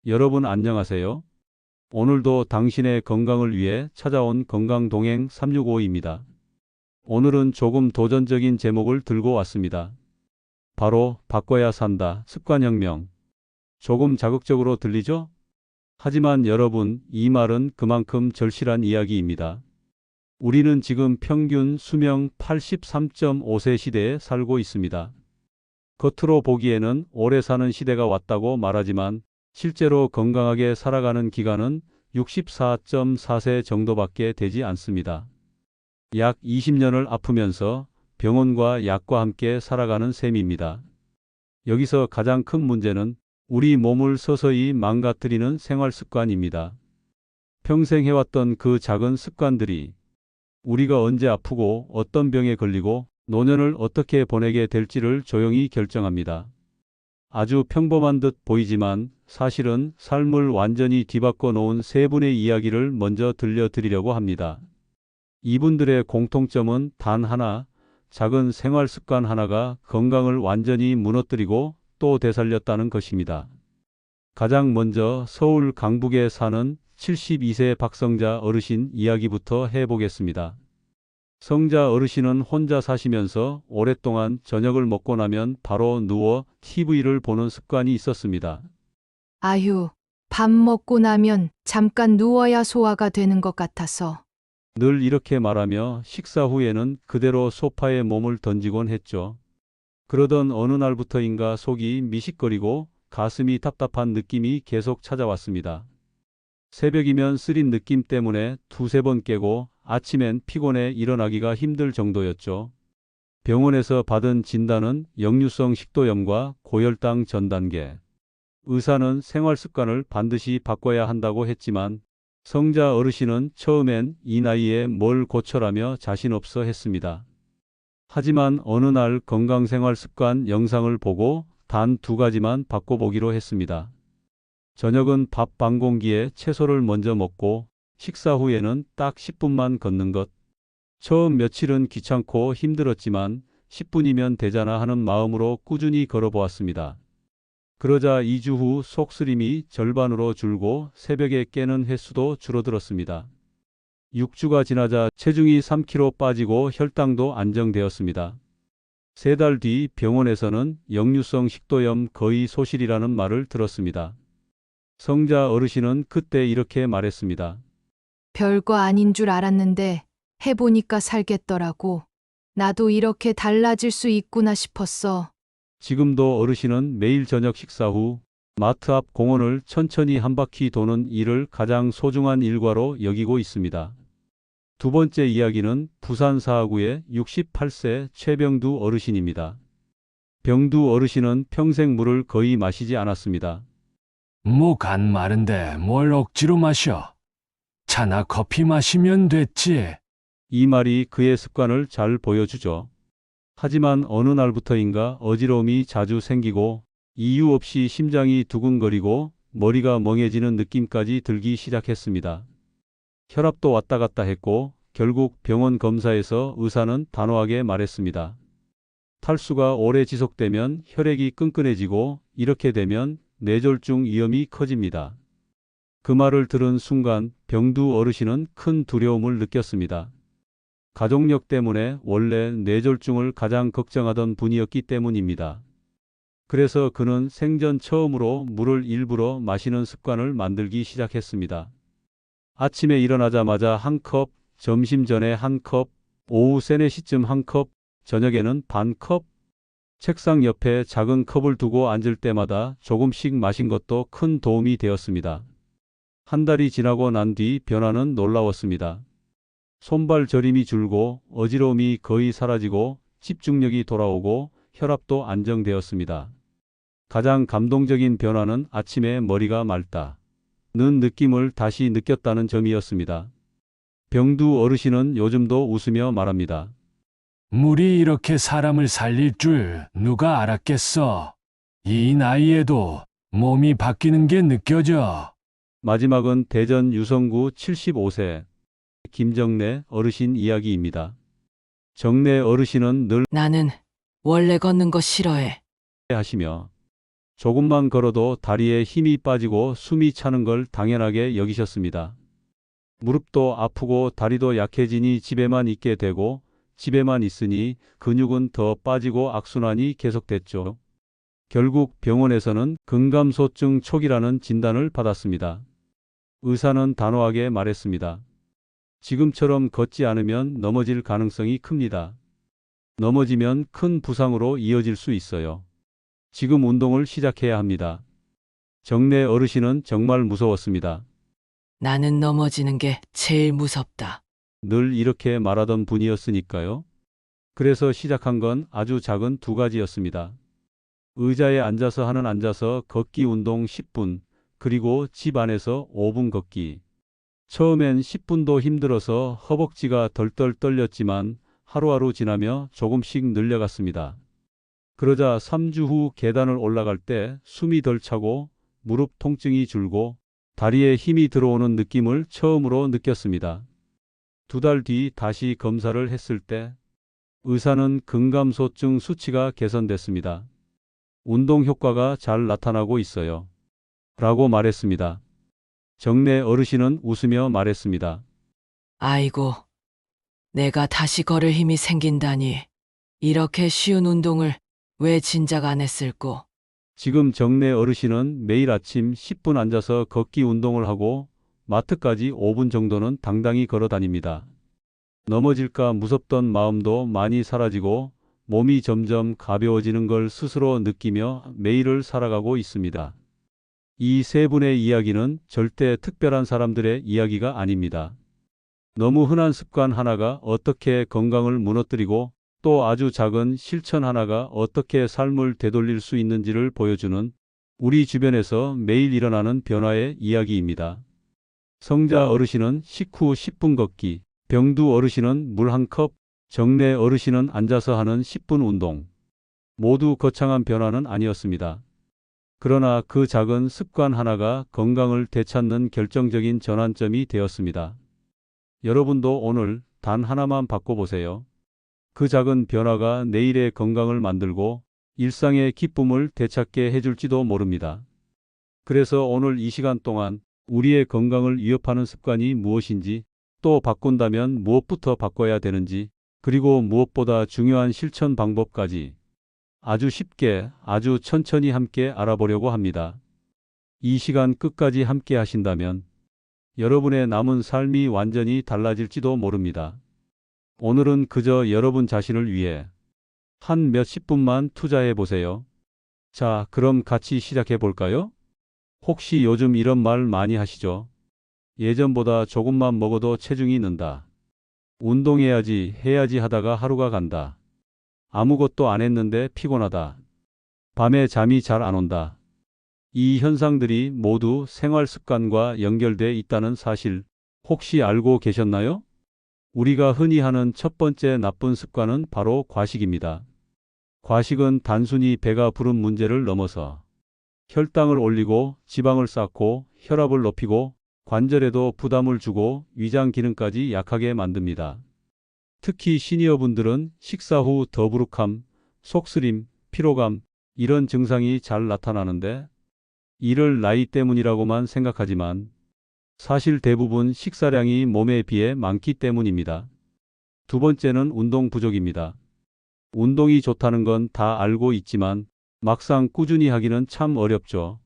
여러분 안녕하세요. 오늘도 당신의 건강을 위해 찾아온 건강동행 365입니다. 오늘은 조금 도전적인 제목을 들고 왔습니다. 바로 바꿔야 산다. 습관혁명. 조금 자극적으로 들리죠? 하지만 여러분, 이 말은 그만큼 절실한 이야기입니다. 우리는 지금 평균 수명 83.5세 시대에 살고 있습니다. 겉으로 보기에는 오래 사는 시대가 왔다고 말하지만 실제로 건강하게 살아가는 기간은 64.4세 정도밖에 되지 않습니다. 약 20년을 아프면서 병원과 약과 함께 살아가는 셈입니다. 여기서 가장 큰 문제는 우리 몸을 서서히 망가뜨리는 생활 습관입니다. 평생 해왔던 그 작은 습관들이 우리가 언제 아프고 어떤 병에 걸리고 노년을 어떻게 보내게 될지를 조용히 결정합니다. 아주 평범한 듯 보이지만 사실은 삶을 완전히 뒤바꿔 놓은 세 분의 이야기를 먼저 들려드리려고 합니다. 이분들의 공통점은 단 하나, 작은 생활 습관 하나가 건강을 완전히 무너뜨리고 또 되살렸다는 것입니다. 가장 먼저 서울 강북에 사는 72세 박성자 어르신 이야기부터 해보겠습니다. 성자 어르신은 혼자 사시면서 오랫동안 저녁을 먹고 나면 바로 누워 TV를 보는 습관이 있었습니다. 아휴, 밥 먹고 나면 잠깐 누워야 소화가 되는 것 같아서. 늘 이렇게 말하며 식사 후에는 그대로 소파에 몸을 던지곤 했죠. 그러던 어느 날부터인가 속이 미식거리고 가슴이 답답한 느낌이 계속 찾아왔습니다. 새벽이면 쓰린 느낌 때문에 두세 번 깨고 아침엔 피곤해 일어나기가 힘들 정도였죠. 병원에서 받은 진단은 역류성 식도염과 고혈당 전 단계. 의사는 생활 습관을 반드시 바꿔야 한다고 했지만 성자 어르신은 처음엔 이 나이에 뭘 고쳐라며 자신 없어 했습니다. 하지만 어느 날 건강생활 습관 영상을 보고 단 2가지만 바꿔보기로 했습니다. 저녁은 밥 반 공기에 채소를 먼저 먹고 식사 후에는 딱 10분만 걷는 것. 처음 며칠은 귀찮고 힘들었지만 10분이면 되잖아 하는 마음으로 꾸준히 걸어보았습니다. 그러자 2주 후 속쓰림이 절반으로 줄고 새벽에 깨는 횟수도 줄어들었습니다. 6주가 지나자 체중이 3kg 빠지고 혈당도 안정되었습니다. 3달 뒤 병원에서는 역류성 식도염 거의 소실이라는 말을 들었습니다. 성자 어르신은 그때 이렇게 말했습니다. 별거 아닌 줄 알았는데 해보니까 살겠더라고. 나도 이렇게 달라질 수 있구나 싶었어. 지금도 어르신은 매일 저녁 식사 후 마트 앞 공원을 천천히 한 바퀴 도는 일을 가장 소중한 일과로 여기고 있습니다. 두 번째 이야기는 부산 사하구의 68세 최병두 어르신입니다. 병두 어르신은 평생 물을 거의 마시지 않았습니다. 목 안 마른데 뭘 억지로 마셔. 차나 커피 마시면 됐지. 이 말이 그의 습관을 잘 보여주죠. 하지만 어느 날부터인가 어지러움이 자주 생기고 이유 없이 심장이 두근거리고 머리가 멍해지는 느낌까지 들기 시작했습니다. 혈압도 왔다 갔다 했고 결국 병원 검사에서 의사는 단호하게 말했습니다. 탈수가 오래 지속되면 혈액이 끈끈해지고 이렇게 되면 뇌졸중 위험이 커집니다. 그 말을 들은 순간 병두 어르신은 큰 두려움을 느꼈습니다. 가족력 때문에 원래 뇌졸중을 가장 걱정하던 분이었기 때문입니다. 그래서 그는 생전 처음으로 물을 일부러 마시는 습관을 만들기 시작했습니다. 아침에 일어나자마자 한 컵, 점심 전에 한 컵, 오후 3, 4시쯤 한 컵, 저녁에는 반 컵. 책상 옆에 작은 컵을 두고 앉을 때마다 조금씩 마신 것도 큰 도움이 되었습니다. 한 달이 지나고 난 뒤 변화는 놀라웠습니다. 손발 저림이 줄고 어지러움이 거의 사라지고 집중력이 돌아오고 혈압도 안정되었습니다. 가장 감동적인 변화는 아침에 머리가 맑다는 느낌을 다시 느꼈다는 점이었습니다. 병두 어르신은 요즘도 웃으며 말합니다. 물이 이렇게 사람을 살릴 줄 누가 알았겠어. 이 나이에도 몸이 바뀌는 게 느껴져. 마지막은 대전 유성구 75세 김정래 어르신 이야기입니다. 정래 어르신은 늘 나는 원래 걷는 거 싫어해. 하시며 조금만 걸어도 다리에 힘이 빠지고 숨이 차는 걸 당연하게 여기셨습니다. 무릎도 아프고 다리도 약해지니 집에만 있게 되고 집에만 있으니 근육은 더 빠지고 악순환이 계속됐죠. 결국 병원에서는 근감소증 초기라는 진단을 받았습니다. 의사는 단호하게 말했습니다. 지금처럼 걷지 않으면 넘어질 가능성이 큽니다. 넘어지면 큰 부상으로 이어질 수 있어요. 지금 운동을 시작해야 합니다. 정내 어르신은 정말 무서웠습니다. 나는 넘어지는 게 제일 무섭다. 늘 이렇게 말하던 분이었으니까요. 그래서 시작한 건 아주 작은 2가지였습니다. 의자에 앉아서 걷기 운동 10분, 그리고 집 안에서 5분 걷기. 처음엔 10분도 힘들어서 허벅지가 덜덜 떨렸지만 하루하루 지나며 조금씩 늘려갔습니다. 그러자 3주 후 계단을 올라갈 때 숨이 덜 차고 무릎 통증이 줄고 다리에 힘이 들어오는 느낌을 처음으로 느꼈습니다. 2달 뒤 다시 검사를 했을 때 의사는 근감소증 수치가 개선됐습니다. 운동 효과가 잘 나타나고 있어요. 라고 말했습니다. 정내 어르신은 웃으며 말했습니다. 아이고, 내가 다시 걸을 힘이 생긴다니. 이렇게 쉬운 운동을 왜 진작 안 했을꼬? 지금 정내 어르신은 매일 아침 10분 앉아서 걷기 운동을 하고 마트까지 5분 정도는 당당히 걸어 다닙니다. 넘어질까 무섭던 마음도 많이 사라지고 몸이 점점 가벼워지는 걸 스스로 느끼며 매일을 살아가고 있습니다. 이 3분의 이야기는 절대 특별한 사람들의 이야기가 아닙니다. 너무 흔한 습관 하나가 어떻게 건강을 무너뜨리고 또 아주 작은 실천 하나가 어떻게 삶을 되돌릴 수 있는지를 보여주는 우리 주변에서 매일 일어나는 변화의 이야기입니다. 성자 어르신은 식후 10분 걷기, 병두 어르신은 물 1컵, 정내 어르신은 앉아서 하는 10분 운동. 모두 거창한 변화는 아니었습니다. 그러나 그 작은 습관 하나가 건강을 되찾는 결정적인 전환점이 되었습니다. 여러분도 오늘 단 하나만 바꿔보세요. 그 작은 변화가 내일의 건강을 만들고 일상의 기쁨을 되찾게 해줄지도 모릅니다. 그래서 오늘 이 시간 동안 우리의 건강을 위협하는 습관이 무엇인지, 또 바꾼다면 무엇부터 바꿔야 되는지, 그리고 무엇보다 중요한 실천 방법까지 아주 쉽게, 아주 천천히 함께 알아보려고 합니다. 이 시간 끝까지 함께 하신다면 여러분의 남은 삶이 완전히 달라질지도 모릅니다. 오늘은 그저 여러분 자신을 위해 한 몇십 분만 투자해 보세요. 자, 그럼 같이 시작해 볼까요? 혹시 요즘 이런 말 많이 하시죠? 예전보다 조금만 먹어도 체중이 는다. 운동해야지, 해야지 하다가 하루가 간다. 아무것도 안 했는데 피곤하다. 밤에 잠이 잘 안 온다. 이 현상들이 모두 생활 습관과 연결돼 있다는 사실 혹시 알고 계셨나요? 우리가 흔히 하는 첫 번째 나쁜 습관은 바로 과식입니다. 과식은 단순히 배가 부른 문제를 넘어서 혈당을 올리고 지방을 쌓고 혈압을 높이고 관절에도 부담을 주고 위장 기능까지 약하게 만듭니다. 특히 시니어분들은 식사 후 더부룩함, 속쓰림, 피로감 이런 증상이 잘 나타나는데 이를 나이 때문이라고만 생각하지만 사실 대부분 식사량이 몸에 비해 많기 때문입니다. 2번째는 운동 부족입니다. 운동이 좋다는 건 다 알고 있지만 막상 꾸준히 하기는 참 어렵죠.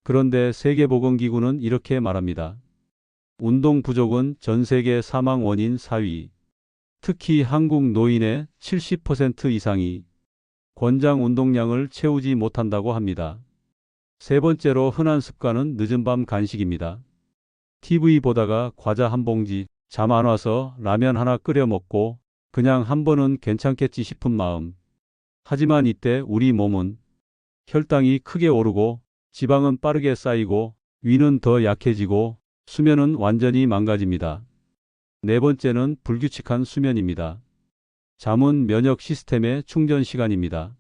그런데 세계보건기구는 이렇게 말합니다. 운동 부족은 전 세계 사망 원인 4위. 특히 한국 노인의 70% 이상이 권장 운동량을 채우지 못한다고 합니다. 3번째로 흔한 습관은 늦은 밤 간식입니다. TV 보다가 과자 한 봉지, 잠 안 와서 라면 하나 끓여 먹고 그냥 한 번은 괜찮겠지 싶은 마음. 하지만 이때 우리 몸은 혈당이 크게 오르고 지방은 빠르게 쌓이고 위는 더 약해지고 수면은 완전히 망가집니다. 4번째는 불규칙한 수면입니다. 잠은 면역 시스템의 충전 시간입니다.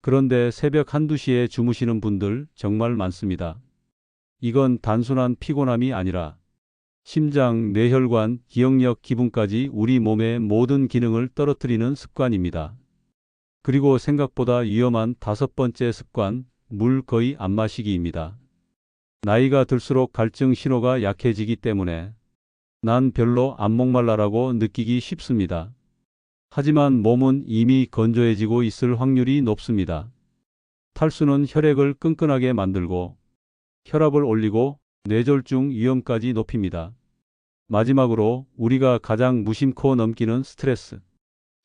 그런데 새벽 1~2시에 주무시는 분들 정말 많습니다. 이건 단순한 피곤함이 아니라 심장, 뇌혈관, 기억력, 기분까지 우리 몸의 모든 기능을 떨어뜨리는 습관입니다. 그리고 생각보다 위험한 5번째 습관, 물 거의 안 마시기입니다. 나이가 들수록 갈증 신호가 약해지기 때문에 난 별로 안 목말라라고 느끼기 쉽습니다. 하지만 몸은 이미 건조해지고 있을 확률이 높습니다. 탈수는 혈액을 끈끈하게 만들고 혈압을 올리고 뇌졸중 위험까지 높입니다. 마지막으로 우리가 가장 무심코 넘기는 스트레스.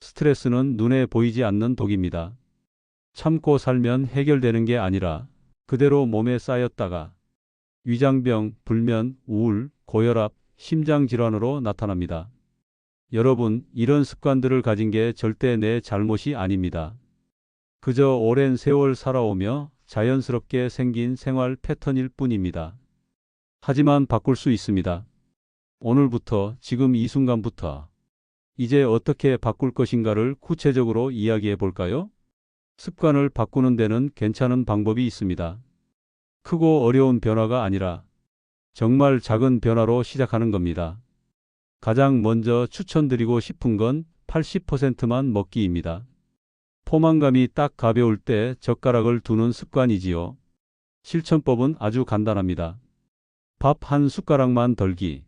스트레스는 눈에 보이지 않는 독입니다. 참고 살면 해결되는 게 아니라 그대로 몸에 쌓였다가 위장병, 불면, 우울, 고혈압, 심장질환으로 나타납니다. 여러분, 이런 습관들을 가진 게 절대 내 잘못이 아닙니다. 그저 오랜 세월 살아오며 자연스럽게 생긴 생활 패턴일 뿐입니다. 하지만 바꿀 수 있습니다. 오늘부터, 지금 이 순간부터 이제 어떻게 바꿀 것인가를 구체적으로 이야기해 볼까요? 습관을 바꾸는 데는 괜찮은 방법이 있습니다. 크고 어려운 변화가 아니라 정말 작은 변화로 시작하는 겁니다. 가장 먼저 추천드리고 싶은 건 80%만 먹기입니다. 포만감이 딱 가벼울 때 젓가락을 두는 습관이지요. 실천법은 아주 간단합니다. 밥 한 숟가락만 덜기.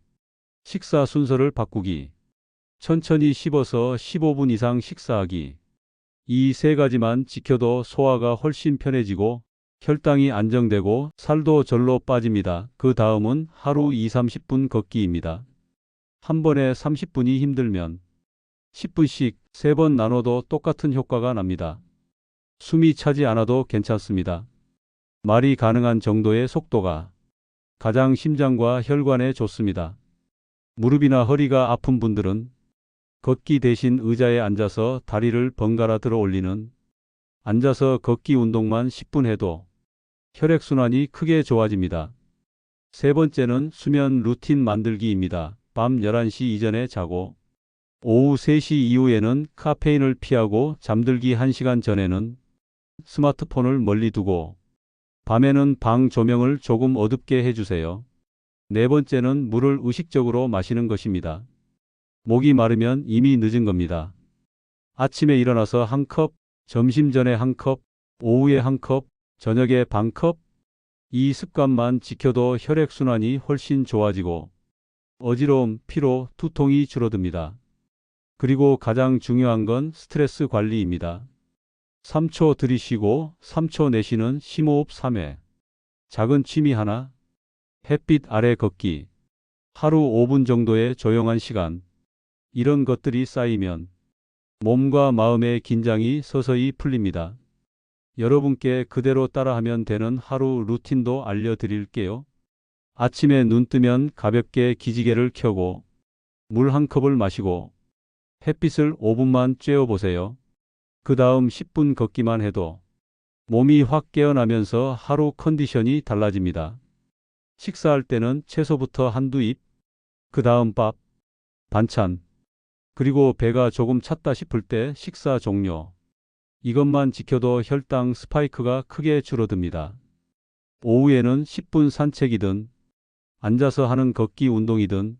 식사 순서를 바꾸기. 천천히 씹어서 15분 이상 식사하기. 이 세 가지만 지켜도 소화가 훨씬 편해지고 혈당이 안정되고 살도 절로 빠집니다. 그 다음은 하루 2-30분 걷기입니다. 한 번에 30분이 힘들면 10분씩 3번 나눠도 똑같은 효과가 납니다. 숨이 차지 않아도 괜찮습니다. 말이 가능한 정도의 속도가 가장 심장과 혈관에 좋습니다. 무릎이나 허리가 아픈 분들은 걷기 대신 의자에 앉아서 다리를 번갈아 들어 올리는 앉아서 걷기 운동만 10분 해도 혈액순환이 크게 좋아집니다. 세 번째는 수면 루틴 만들기입니다. 밤 11시 이전에 자고 오후 3시 이후에는 카페인을 피하고 잠들기 1시간 전에는 스마트폰을 멀리 두고 밤에는 방 조명을 조금 어둡게 해주세요. 네 번째는 물을 의식적으로 마시는 것입니다. 목이 마르면 이미 늦은 겁니다. 아침에 일어나서 한 컵, 점심 전에 한 컵, 오후에 한 컵, 저녁에 반 컵. 이 습관만 지켜도 혈액순환이 훨씬 좋아지고 어지러움, 피로, 두통이 줄어듭니다. 그리고 가장 중요한 건 스트레스 관리입니다. 3초 들이쉬고 3초 내쉬는 심호흡 3회. 작은 취미 하나. 햇빛 아래 걷기. 하루 5분 정도의 조용한 시간. 이런 것들이 쌓이면 몸과 마음의 긴장이 서서히 풀립니다. 여러분께 그대로 따라하면 되는 하루 루틴도 알려드릴게요. 아침에 눈 뜨면 가볍게 기지개를 켜고 물 한 컵을 마시고 햇빛을 5분만 쬐어보세요. 그 다음 10분 걷기만 해도 몸이 확 깨어나면서 하루 컨디션이 달라집니다. 식사할 때는 채소부터 한두 입, 그 다음 밥, 반찬, 그리고 배가 조금 찼다 싶을 때 식사 종료. 이것만 지켜도 혈당 스파이크가 크게 줄어듭니다. 오후에는 10분 산책이든 앉아서 하는 걷기 운동이든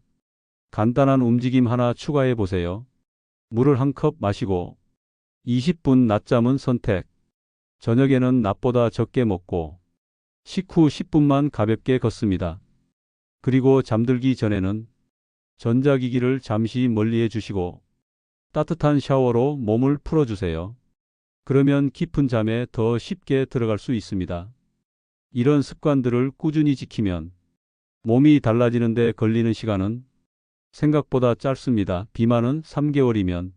간단한 움직임 하나 추가해 보세요. 물을 한 컵 마시고 20분 낮잠은 선택. 저녁에는 낮보다 적게 먹고 식후 10분만 가볍게 걷습니다. 그리고 잠들기 전에는 전자기기를 잠시 멀리해 주시고 따뜻한 샤워로 몸을 풀어주세요. 그러면 깊은 잠에 더 쉽게 들어갈 수 있습니다. 이런 습관들을 꾸준히 지키면 몸이 달라지는데 걸리는 시간은 생각보다 짧습니다. 비만은 3개월이면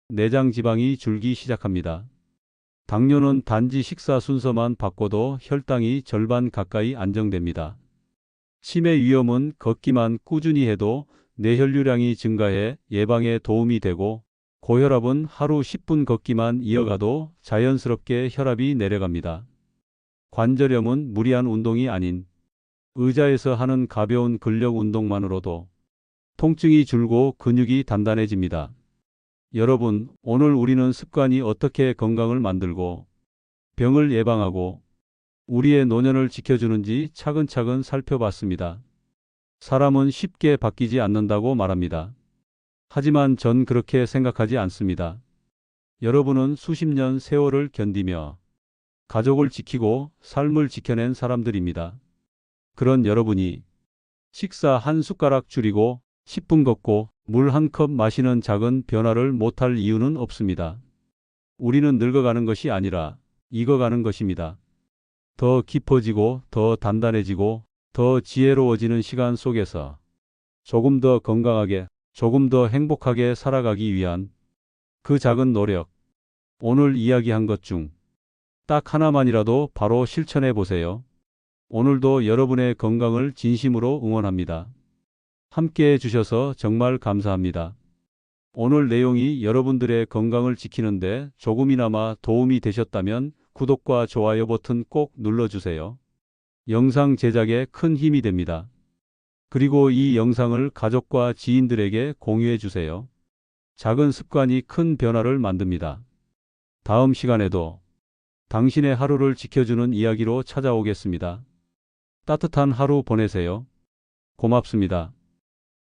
내장 지방이 줄기 시작합니다. 당뇨는 단지 식사 순서만 바꿔도 혈당이 절반 가까이 안정됩니다. 치매 위험은 걷기만 꾸준히 해도 뇌혈류량이 증가해 예방에 도움이 되고 고혈압은 하루 10분 걷기만 이어가도 자연스럽게 혈압이 내려갑니다. 관절염은 무리한 운동이 아닌 의자에서 하는 가벼운 근력 운동만으로도 통증이 줄고 근육이 단단해집니다. 여러분, 오늘 우리는 습관이 어떻게 건강을 만들고 병을 예방하고 우리의 노년을 지켜주는지 차근차근 살펴봤습니다. 사람은 쉽게 바뀌지 않는다고 말합니다. 하지만 전 그렇게 생각하지 않습니다. 여러분은 수십 년 세월을 견디며 가족을 지키고 삶을 지켜낸 사람들입니다. 그런 여러분이 식사 한 숟가락 줄이고 10분 걷고 물 한 컵 마시는 작은 변화를 못할 이유는 없습니다. 우리는 늙어가는 것이 아니라 익어가는 것입니다. 더 깊어지고 더 단단해지고 더 지혜로워지는 시간 속에서 조금 더 건강하게, 조금 더 행복하게 살아가기 위한 그 작은 노력, 오늘 이야기한 것 중 딱 하나만이라도 바로 실천해 보세요. 오늘도 여러분의 건강을 진심으로 응원합니다. 함께 해주셔서 정말 감사합니다. 오늘 내용이 여러분들의 건강을 지키는데 조금이나마 도움이 되셨다면 구독과 좋아요 버튼 꼭 눌러주세요. 영상 제작에 큰 힘이 됩니다. 그리고 이 영상을 가족과 지인들에게 공유해 주세요. 작은 습관이 큰 변화를 만듭니다. 다음 시간에도 당신의 하루를 지켜주는 이야기로 찾아오겠습니다. 따뜻한 하루 보내세요. 고맙습니다.